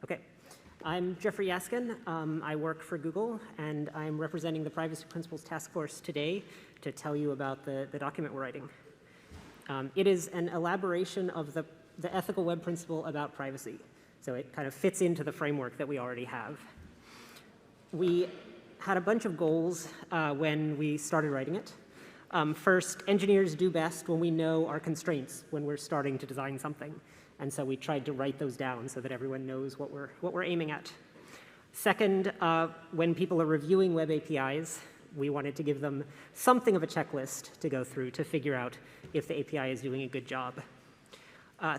Okay. I'm Jeffrey Yaskin. I work for Google, and I'm representing the Privacy Principles Task Force today to tell you about the document we're writing. It is an elaboration of the ethical web principle about privacy. So it kind of fits into the framework that we already have. We had a bunch of goals when we started writing it. First, engineers do best when we know our constraints when we're starting to design something. And so we tried to write those down so that everyone knows what we're aiming at. Second, when people are reviewing web APIs, we wanted to give them something of a checklist to go through to figure out if the API is doing a good job.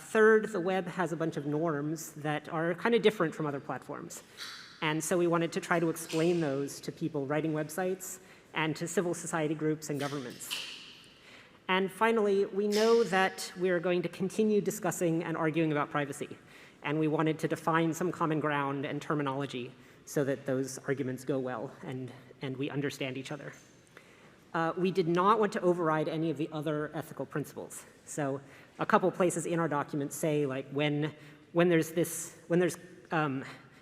Third, the web has a bunch of norms that are kind of different from other platforms. And so we wanted to try to explain those to people writing websites and to civil society groups and governments. And finally, we know that we are going to continue discussing and arguing about privacy. And we wanted to define some common ground and terminology so that those arguments go well and we understand each other. We did not want to override any of the other ethical principles. So a couple places in our document say, like, when there's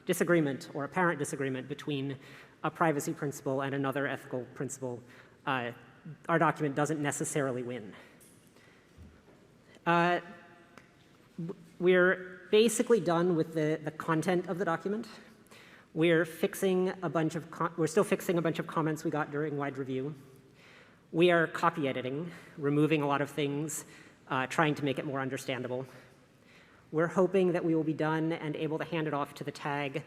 disagreement or apparent disagreement between a privacy principle and another ethical principle, our document doesn't necessarily win. We're basically done with the content of the document. We're still fixing a bunch of comments we got during wide review. We are copy editing, removing a lot of things, trying to make it more understandable. We're hoping that we will be done and able to hand it off to the TAG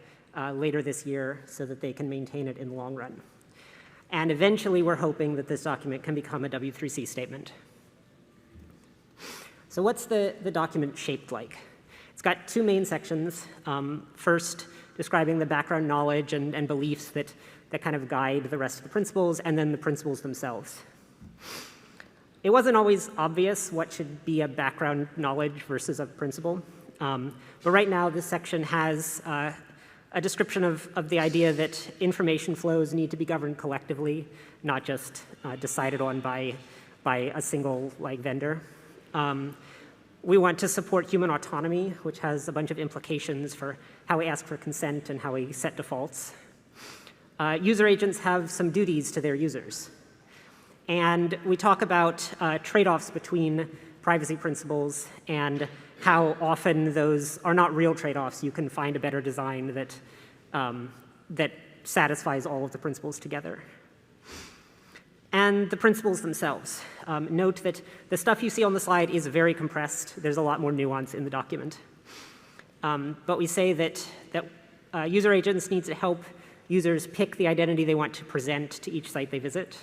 later this year so that they can maintain it in the long run. And eventually, we're hoping that this document can become a W3C statement. So what's the document shaped like? It's got two main sections. First, describing the background knowledge and beliefs that kind of guide the rest of the principles, and then the principles themselves. It wasn't always obvious what should be a background knowledge versus a principle. But right now, this section has a description of the idea that information flows need to be governed collectively, not just decided on by a single vendor. We want to support human autonomy, which has a bunch of implications for how we ask for consent and how we set defaults. User agents have some duties to their users. And we talk about trade-offs between privacy principles and how often those are not real trade-offs. You can find a better design that satisfies all of the principles together. And the principles themselves. Note that the stuff you see on the slide is very compressed. There's a lot more nuance in the document. But we say that user agents need to help users pick the identity they want to present to each site they visit,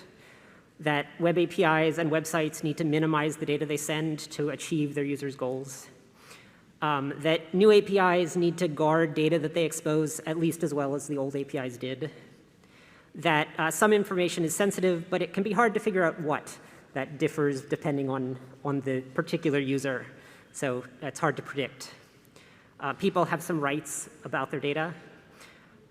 that web APIs and websites need to minimize the data they send to achieve their users' goals, that new APIs need to guard data that they expose at least as well as the old APIs did, that some information is sensitive, but it can be hard to figure out what. That differs depending on the particular user, so it's hard to predict. People have some rights about their data.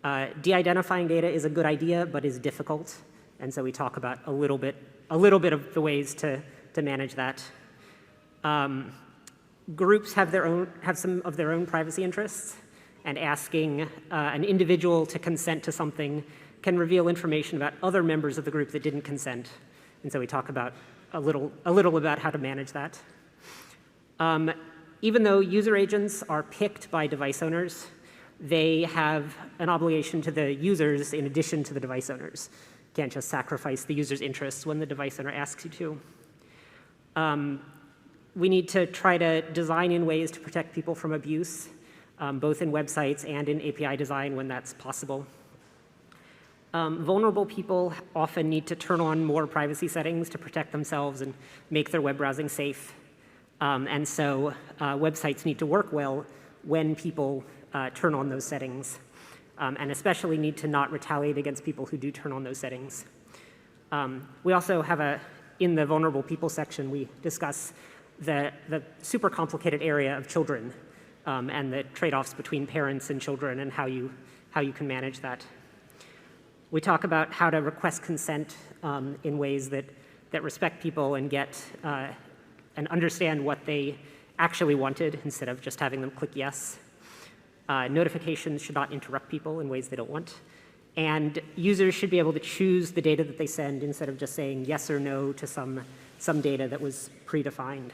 De-identifying data is a good idea, but is difficult. And so we talk about a little bit of the ways to manage that. Groups have some of their own privacy interests, and asking an individual to consent to something can reveal information about other members of the group that didn't consent. And so we talk about a little about how to manage that. Even though user agents are picked by device owners, they have an obligation to the users in addition to the device owners. You can't just sacrifice the user's interests when the device owner asks you to. We need to try to design in ways to protect people from abuse, both in websites and in API design when that's possible. Vulnerable people often need to turn on more privacy settings to protect themselves and make their web browsing safe. And so websites need to work well when people turn on those settings, and especially need to not retaliate against people who do turn on those settings. We also have in the vulnerable people section, we discuss the super complicated area of children and the trade-offs between parents and children and how you can manage that. We talk about how to request consent in ways that respect people and get and understand what they actually wanted instead of just having them click yes. Notifications should not interrupt people in ways they don't want. And users should be able to choose the data that they send instead of just saying yes or no to some data that was predefined.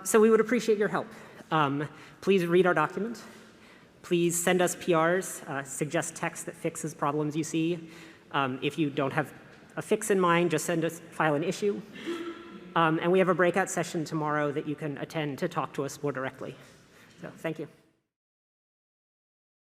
So we would appreciate your help. Please read our document. Please send us PRs, suggest text that fixes problems you see. If you don't have a fix in mind, just file an issue. And we have a breakout session tomorrow that you can attend to talk to us more directly. So thank you.